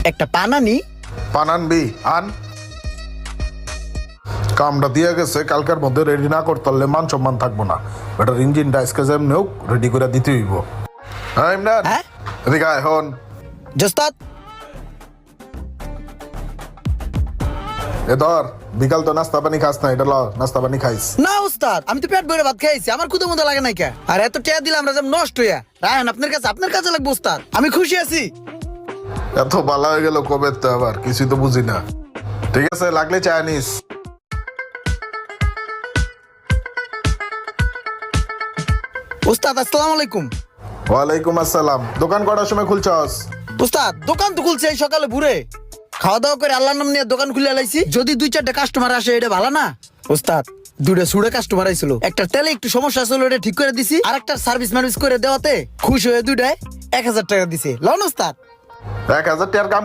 একটা পানানি পান আনবি আন। কামটা দিয়ে গেছে, কালকার মধ্যে রেডি না করতে পারলে মান সম্মান থাকবো না। এটার ইঞ্জিনটা আজকে যেমনি হোক রেডি করে দিতে হইব। হ্যাঁ ইমরান, হ্যাঁ? এদিকে আয় হন। জোস্তাদ এ ধর, বিকাল তো নাস্তা পানি খাস না, এটা ল নাস্তা পানি খাইস। না উস্তাদ, আমি তো পেট ভরে ভাত খাইছি, আমার ক্ষুদা মতো লাগে নাই কে। আর এত টেয়া দিলাম রাজাম নষ্ট হইয়া। রায়হান আপনার কাছে লাগবে উস্তাদ, আমি খুশি আছি। এত ভালো হয়ে গেল কবে তো, আবার কিছুই তো বুঝি না। ঠিক আছে, লাগলে চায় নিস। উস্তাদ আসসালামু আলাইকুম। ওয়ালাইকুম আসসালাম। দোকান কটার সময় খুলছস? উস্তাদ দোকান তো খুলছে এই সকালে ভোরে, খাওয়া দাওয়া করে আল্লাহর নাম নিয়ে দোকান খুলে লাইছি। যদি 2-4টা কাস্টমার আসে এটা ভালো না উস্তাদ। দুটো সুড়ে কাস্টমার আইছিল, একটা তেলে একটু সমস্যা ছিল, এটা ঠিক করে দিছি। আর একটা সার্ভিস মার্ভিস করে দেওয়াতে খুশি হয়ে দুইটায় 1000 টাকা দিছে। লন উস্তাদ। 1000 টাকার কাম